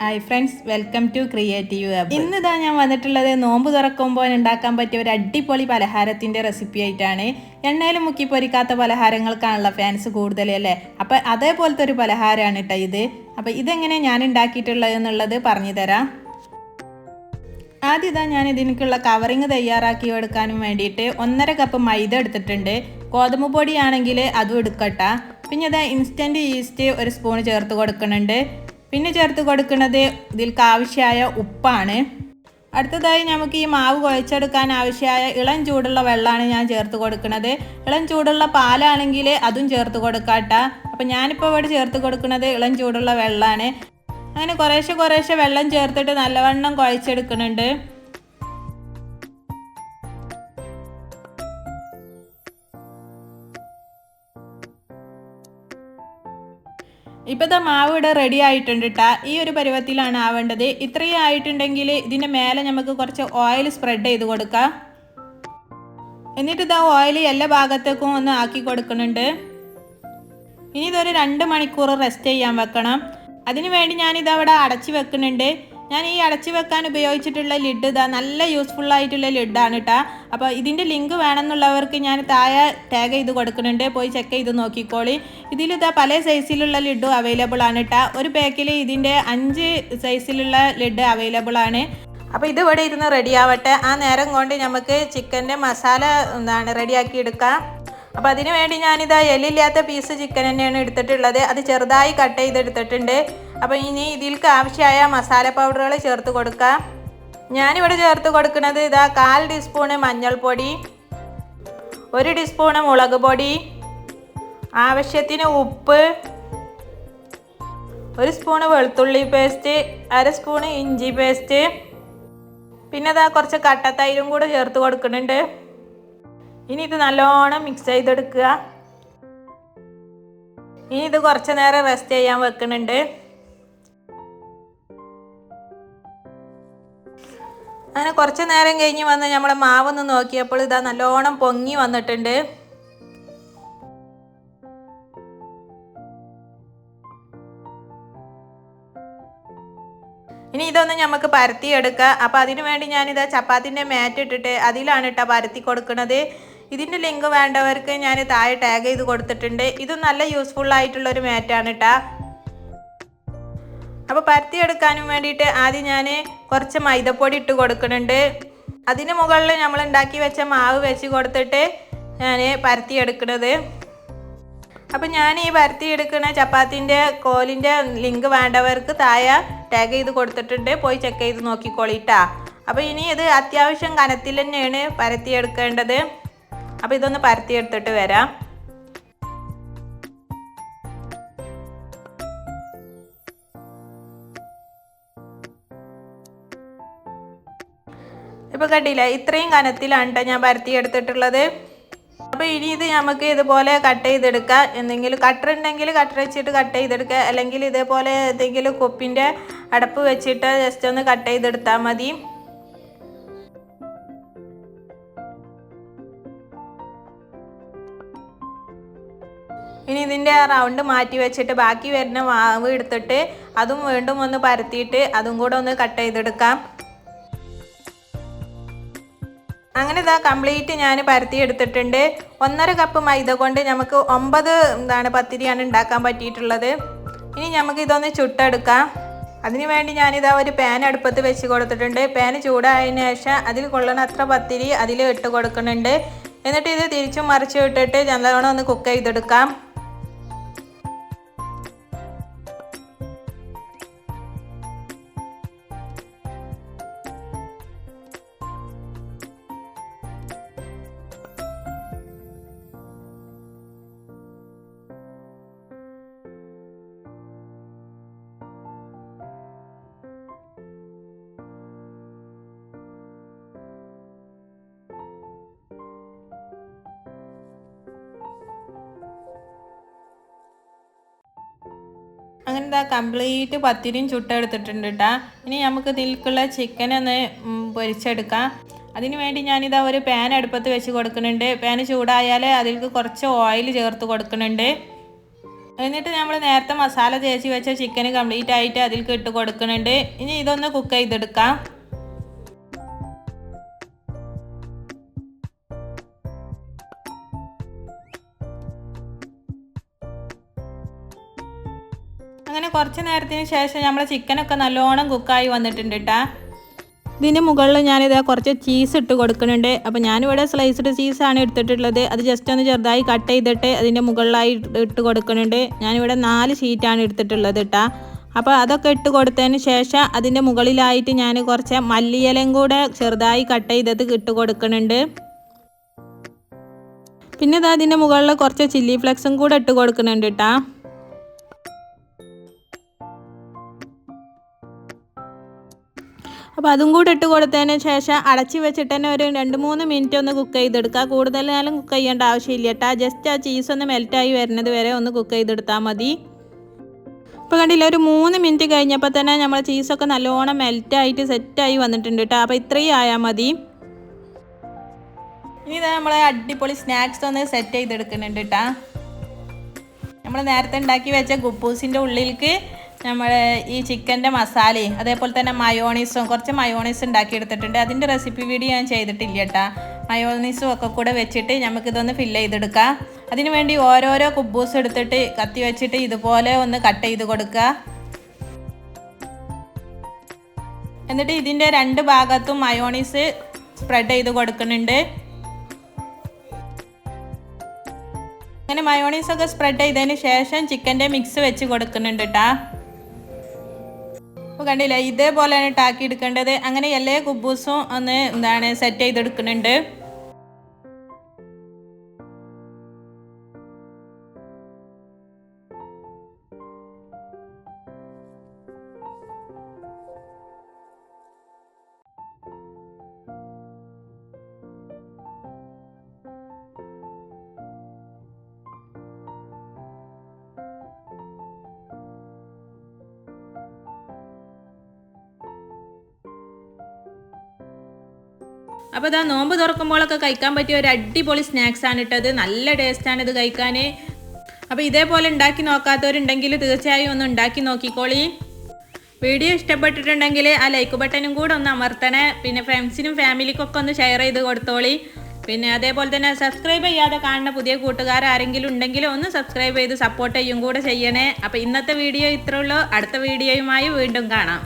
Hi friends, welcome to creative hub. ഇന്നിതാ ഞാൻ വന്നിട്ടുള്ളത് നോമ്പ് തുറക്കുമ്പോൾ ഉണ്ടാക്കാൻ പറ്റിയ ഒരു അടിപൊളി പലഹാരത്തിൻ്റെ റെസിപ്പി ആയിട്ടാണ്. എണ്ണയിൽ മുക്കി പൊരിക്കാത്ത പലഹാരങ്ങൾക്കാണല്ലോ ഫാൻസ് കൂടുതൽ അല്ലേ. അപ്പോൾ അതേപോലത്തെ ഒരു പലഹാരമാണ് കേട്ടോ ഇത്. അപ്പോൾ ഇതെങ്ങനെ ഞാൻ ഉണ്ടാക്കിയിട്ടുള്ളത് എന്നുള്ളത് പറഞ്ഞു തരാം. ആദ്യം ഇതാ ഞാൻ ഇതിനേക്കുള്ള കവറിങ് തയ്യാറാക്കി എടുക്കാനും വേണ്ടിയിട്ട് 1.5 കപ്പ് മൈദ എടുത്തിട്ടുണ്ട്. ഗോതമ്പ് പൊടിയാണെങ്കിൽ അതും എടുക്കട്ടെ. പിന്നെ ഇതാ ഇൻസ്റ്റൻറ്റ് ഈസ്റ്റ് 1 സ്പൂൺ ചേർത്ത് കൊടുക്കുന്നുണ്ട്. പിന്നെ ചേർത്ത് കൊടുക്കുന്നത് ഇതിൽക്ക് ആവശ്യമായ ഉപ്പാണ്. അടുത്തതായി നമുക്ക് ഈ മാവ് കുഴച്ചെടുക്കാൻ ആവശ്യമായ ഇളം ചൂടുള്ള വെള്ളമാണ് ഞാൻ ചേർത്ത് കൊടുക്കുന്നത്. ഇളം ചൂടുള്ള പാലാണെങ്കിൽ അതും ചേർത്ത് കൊടുക്കാട്ടോ. അപ്പം ഞാനിപ്പോൾ ഇവിടെ ചേർത്ത് കൊടുക്കുന്നത് ഇളം ചൂടുള്ള വെള്ളമാണ്. അങ്ങനെ കുറേശ്ശെ വെള്ളം ചേർത്തിട്ട് നല്ലവണ്ണം കുഴച്ചെടുക്കുന്നുണ്ട്. ഇപ്പോഴത്തെ മാവ് ഇവിടെ റെഡി ആയിട്ടുണ്ട് കേട്ടോ. ഈ ഒരു പരുവത്തിലാണ് ആവേണ്ടത്. ഇത്രയും ആയിട്ടുണ്ടെങ്കിൽ ഇതിൻ്റെ മേലെ നമുക്ക് കുറച്ച് ഓയിൽ സ്പ്രെഡ് ചെയ്ത് കൊടുക്കാം. എന്നിട്ട് ഇതാ ഓയിൽ എല്ലാ ഭാഗത്തേക്കും ഒന്ന് ആക്കി കൊടുക്കുന്നുണ്ട്. ഇനി ഇതൊരു 2 മണിക്കൂർ റെസ്റ്റ് ചെയ്യാൻ വെക്കണം. അതിനു വേണ്ടി ഞാനിതവിടെ അടച്ചു വെക്കുന്നുണ്ട്. ഞാൻ ഈ അടച്ചു വെക്കാൻ ഉപയോഗിച്ചിട്ടുള്ള ലിഡ് ഇതാ നല്ല യൂസ്ഫുൾ ആയിട്ടുള്ള ലിഡാണ് കേട്ടോ. അപ്പോൾ ഇതിൻ്റെ ലിങ്ക് വേണമെന്നുള്ളവർക്ക് ഞാൻ താഴെ ടാഗ് ചെയ്ത് കൊടുക്കുന്നുണ്ട്, പോയി ചെക്ക് ചെയ്ത് നോക്കിക്കോളി. ഇതിലിതാ പല സൈസിലുള്ള ലിഡും അവൈലബിൾ ആണ് കേട്ടോ. ഒരു പാക്കിൽ ഇതിൻ്റെ 5 സൈസിലുള്ള ലിഡ് അവൈലബിൾ ആണ്. അപ്പോൾ ഇത് ഇവിടെ ഇരുന്ന് റെഡി ആവട്ടെ. ആ നേരം കൊണ്ട് നമുക്ക് ചിക്കൻ്റെ മസാല റെഡിയാക്കി എടുക്കാം. അപ്പോൾ അതിന് വേണ്ടി ഞാനിതാ എല്ലില്ലാത്ത പീസ് ചിക്കൻ തന്നെയാണ് എടുത്തിട്ടുള്ളത്. അത് ചെറുതായി കട്ട് ചെയ്തെടുത്തിട്ടുണ്ട്. അപ്പോൾ ഇനി ഇതിൽക്ക് ആവശ്യമായ മസാല പൗഡറുകൾ ചേർത്ത് കൊടുക്കാം. ഞാനിവിടെ ചേർത്ത് കൊടുക്കുന്നത് ഇതാ 1/4 ടീസ്പൂണ് മഞ്ഞൾപ്പൊടി, 1 ടീസ്പൂണ് മുളക് പൊടി, ആവശ്യത്തിന് ഉപ്പ്, 1 സ്പൂണ് വെളുത്തുള്ളി പേസ്റ്റ്, 1/2 സ്പൂണ് ഇഞ്ചി പേസ്റ്റ്, പിന്നെ ഇതാ കുറച്ച് കട്ടത്തൈരും കൂടെ ചേർത്ത് കൊടുക്കുന്നുണ്ട്. ഇനി ഇത് നല്ലോണം മിക്സ് ചെയ്തെടുക്കുക. ഇനി ഇത് കുറച്ച് നേരം റെസ്റ്റ് ചെയ്യാൻ വെക്കുന്നുണ്ട്. അങ്ങനെ കുറച്ച് നേരം കഴിഞ്ഞ് വന്ന് നമ്മളെ മാവൊന്ന് നോക്കിയപ്പോൾ ഇതാ നല്ലോണം പൊങ്ങി വന്നിട്ടുണ്ട്. ഇനി ഇതൊന്ന് നമുക്ക് പരത്തിയെടുക്കാം. അപ്പോൾ അതിനു വേണ്ടി ഞാനിതാ ചപ്പാത്തിൻ്റെ മാറ്റ് ഇട്ടിട്ട് അതിലാണ് കേട്ടോ പരത്തി കൊടുക്കുന്നത്. ഇതിൻ്റെ ലിങ്ക് വേണ്ടവർക്ക് ഞാൻ താഴെ ടാഗ് ചെയ്ത് കൊടുത്തിട്ടുണ്ട്. ഇത് നല്ല യൂസ്ഫുൾ ആയിട്ടുള്ളൊരു മാറ്റാണ് കേട്ടോ. അപ്പോൾ പരത്തിയെടുക്കാനും വേണ്ടിയിട്ട് ആദ്യം ഞാൻ കുറച്ച് മൈദപ്പൊടി ഇട്ട് കൊടുക്കുന്നുണ്ട്. അതിന് മുകളിൽ നമ്മൾ ഉണ്ടാക്കി വെച്ച മാവ് വെച്ച് കൊടുത്തിട്ട് ഞാൻ പരത്തിയെടുക്കുന്നത്. അപ്പം ഞാൻ ഈ പരത്തിയെടുക്കുന്ന ചപ്പാത്തിൻ്റെ കോലിൻ്റെ ലിങ്ക് വേണ്ടവർക്ക് താഴെ ടാഗ് ചെയ്ത് കൊടുത്തിട്ടുണ്ട്, പോയി ചെക്ക് ചെയ്ത് നോക്കിക്കോളിട്ടാ. അപ്പോൾ ഇനി ഇത് അത്യാവശ്യം കനത്തിൽ തന്നെയാണ് പരത്തിയെടുക്കേണ്ടത്. അപ്പോൾ ഇതൊന്ന് പരത്തിയെടുത്തിട്ട് വരാം. ഇപ്പോൾ കണ്ടില്ല, ഇത്രയും കനത്തിലാണ് കേട്ടോ ഞാൻ പരത്തിയെടുത്തിട്ടുള്ളത്. അപ്പോൾ ഇനി ഇത് നമുക്ക് ഇതുപോലെ കട്ട് ചെയ്തെടുക്കാം. എന്തെങ്കിലും കട്ടർ ഉണ്ടെങ്കിൽ കട്ടർ വെച്ചിട്ട് കട്ട് ചെയ്തെടുക്കുക, അല്ലെങ്കിൽ ഇതേപോലെ എന്തെങ്കിലും കുപ്പിൻ്റെ അടപ്പ് വെച്ചിട്ട് ജസ്റ്റ് ഒന്ന് കട്ട് ചെയ്തെടുത്താൽ മതി. ഇനി ഇതിൻ്റെ റൗണ്ട് മാറ്റി വെച്ചിട്ട് ബാക്കി വരുന്ന മാവ് എടുത്തിട്ട് അതും വീണ്ടും ഒന്ന് പരത്തിയിട്ട് അതും കൂടെ ഒന്ന് കട്ട് ചെയ്തെടുക്കാം. അങ്ങനെ ഇതാ കംപ്ലീറ്റ് ഞാൻ പരത്തി എടുത്തിട്ടുണ്ട്. 1.5 കപ്പ് മൈദ കൊണ്ട് നമുക്ക് 9 പത്തിരിയാണ് ഉണ്ടാക്കാൻ പറ്റിയിട്ടുള്ളത്. ഇനി നമുക്ക് ഇതൊന്ന് ചുട്ടെടുക്കാം. അതിനു വേണ്ടി ഞാനിതാ ഒരു പാൻ അടുപ്പത്ത് വെച്ച് കൊടുത്തിട്ടുണ്ട്. പാൻ ചൂടായതിനു ശേഷം അതിൽ കൊള്ളണ അത്ര പത്തിരി അതിൽ ഇട്ട് കൊടുക്കുന്നുണ്ട്. എന്നിട്ട് ഇത് തിരിച്ചും മറിച്ചും ഇട്ടിട്ട് നല്ലോണം ഒന്ന് കുക്ക് ചെയ്തെടുക്കാം. അങ്ങനെ ഇതാ കംപ്ലീറ്റ് പത്തിരിയും ചുട്ടെടുത്തിട്ടുണ്ട് കേട്ടോ. ഇനി നമുക്ക് ഇതിലേക്കുള്ള ചിക്കൻ ഒന്ന് പൊരിച്ചെടുക്കാം. അതിന് വേണ്ടി ഞാനിതാ ഒരു പാൻ അടുപ്പത്ത് വെച്ച് കൊടുക്കുന്നുണ്ട്. പാൻ ചൂടായാൽ അതിലേക്ക് കുറച്ച് ഓയിൽ ചേർത്ത് കൊടുക്കുന്നുണ്ട്. എന്നിട്ട് നമ്മൾ നേരത്തെ മസാല തേച്ച് വെച്ച ചിക്കൻ കംപ്ലീറ്റ് ആയിട്ട് അതിലേക്ക് ഇട്ട് കൊടുക്കുന്നുണ്ട്. ഇനി ഇതൊന്ന് കുക്ക് ചെയ്തെടുക്കാം. അങ്ങനെ കുറച്ച് നേരത്തിന് ശേഷം നമ്മൾ ചിക്കനൊക്കെ നല്ലോണം കുക്കായി വന്നിട്ടുണ്ട് കേട്ടോ. ഇതിൻ്റെ മുകളിൽ ഞാനിത് കുറച്ച് ചീസ് ഇട്ട് കൊടുക്കുന്നുണ്ട്. അപ്പോൾ ഞാനിവിടെ സ്ലൈസ്ഡ് ചീസാണ് എടുത്തിട്ടുള്ളത്. അത് ജസ്റ്റ് ഒന്ന് ചെറുതായി കട്ട് ചെയ്തിട്ട് അതിൻ്റെ മുകളിലായി ഇട്ട് കൊടുക്കുന്നുണ്ട്. ഞാനിവിടെ 4 ഷീറ്റാണ് എടുത്തിട്ടുള്ളത് കേട്ടോ. അപ്പോൾ അതൊക്കെ ഇട്ട് കൊടുത്തതിന് ശേഷം അതിൻ്റെ മുകളിലായിട്ട് ഞാൻ കുറച്ച് മല്ലിയിലയും കൂടെ ചെറുതായി കട്ട് ചെയ്തത് ഇട്ട് കൊടുക്കുന്നുണ്ട്. പിന്നെ ഇത് അതിൻ്റെ മുകളിൽ കുറച്ച് ചില്ലി ഫ്ലെക്സും കൂടെ ഇട്ട് കൊടുക്കുന്നുണ്ട് കേട്ടോ. അപ്പോൾ അതും കൂടെ ഇട്ട് കൊടുത്തതിന് ശേഷം അടച്ച് വെച്ചിട്ട് തന്നെ ഒരു 2-3 മിനിറ്റ് ഒന്ന് കുക്ക് ചെയ്തെടുക്കുക. കൂടുതൽ നേരം കുക്ക് ചെയ്യേണ്ട ആവശ്യമില്ല കേട്ടോ. ജസ്റ്റ് ആ ചീസ് ഒന്ന് മെൽറ്റായി വരുന്നത് വരെ ഒന്ന് കുക്ക് ചെയ്തെടുത്താൽ മതി. ഇപ്പോൾ കണ്ടില്ല, ഒരു 3 മിനിറ്റ് കഴിഞ്ഞപ്പോൾ തന്നെ നമ്മൾ ചീസൊക്കെ നല്ലോണം മെൽറ്റായിട്ട് സെറ്റായി വന്നിട്ടുണ്ട് കേട്ടോ. അപ്പോൾ ഇത്രയും ആയാൽ മതി. ഇനി ഇതാ നമ്മൾ അടിപൊളി സ്നാക്സ് ഒന്ന് സെറ്റ് ചെയ്തെടുക്കുന്നുണ്ട് കേട്ടോ. നമ്മൾ നേരത്തെ ഉണ്ടാക്കി വെച്ച ഗുപ്പൂസിൻ്റെ ഉള്ളിലേക്ക് നമ്മൾ ഈ ചിക്കൻ്റെ മസാലയും അതേപോലെ തന്നെ മയോണീസും കുറച്ച് മയോണീസ് ഉണ്ടാക്കിയെടുത്തിട്ടുണ്ട്. അതിൻ്റെ റെസിപ്പി വീഡിയോ ഞാൻ ചെയ്തിട്ടില്ല കേട്ടോ. മയോണീസും ഒക്കെ കൂടെ വെച്ചിട്ട് നമുക്കിതൊന്ന് ഫില്ല് ചെയ്തെടുക്കാം. അതിന് വേണ്ടി ഓരോരോ കുബൂസ് എടുത്തിട്ട് കത്തി വെച്ചിട്ട് ഇതുപോലെ ഒന്ന് കട്ട് ചെയ്ത് കൊടുക്കുക. എന്നിട്ട് ഇതിൻ്റെ 2 ഭാഗത്തും മയോണീസ് സ്പ്രെഡ് ചെയ്ത് കൊടുക്കുന്നുണ്ട്. അങ്ങനെ മയോണീസൊക്കെ സ്പ്രെഡ് ചെയ്തതിന് ശേഷം ചിക്കൻ്റെ മിക്സ് വെച്ച് കൊടുക്കുന്നുണ്ട് കേട്ടോ. അപ്പോൾ കണ്ടില്ല, ഇതേപോലെയാണ് ടാക്കി എടുക്കേണ്ടത്. അങ്ങനെ എല്ലാ കുബൂസും ഒന്ന് സെറ്റ് ചെയ്തെടുക്കുന്നുണ്ട്. അപ്പോൾ ഇതാ നോമ്പ് തുറക്കുമ്പോഴൊക്കെ കഴിക്കാൻ പറ്റിയ ഒരു അടിപൊളി സ്നാക്സാണ് ഇട്ടത്. നല്ല ടേസ്റ്റാണ് ഇത് കഴിക്കാൻ. അപ്പോൾ ഇതേപോലെ ഉണ്ടാക്കി നോക്കാത്തവരുണ്ടെങ്കിൽ തീർച്ചയായും ഒന്ന് ഉണ്ടാക്കി നോക്കിക്കോളി. വീഡിയോ ഇഷ്ടപ്പെട്ടിട്ടുണ്ടെങ്കിൽ ആ ലൈക്ക് ബട്ടനും കൂടെ ഒന്ന് അമർത്തണേ. പിന്നെ ഫ്രണ്ട്സിനും ഫാമിലിക്കൊക്കെ ഒന്ന് ഷെയർ ചെയ്ത് കൊടുത്തോളി. പിന്നെ അതേപോലെ തന്നെ സബ്സ്ക്രൈബ് ചെയ്യാതെ കാണുന്ന പുതിയ കൂട്ടുകാർ ആരെങ്കിലും ഉണ്ടെങ്കിൽ ഒന്ന് സബ്സ്ക്രൈബ് ചെയ്ത് സപ്പോർട്ട് ചെയ്യും കൂടെ ചെയ്യണേ. അപ്പോൾ ഇന്നത്തെ വീഡിയോ ഇത്രേ ഉള്ളൂ. അടുത്ത വീഡിയോയുമായി വീണ്ടും കാണാം.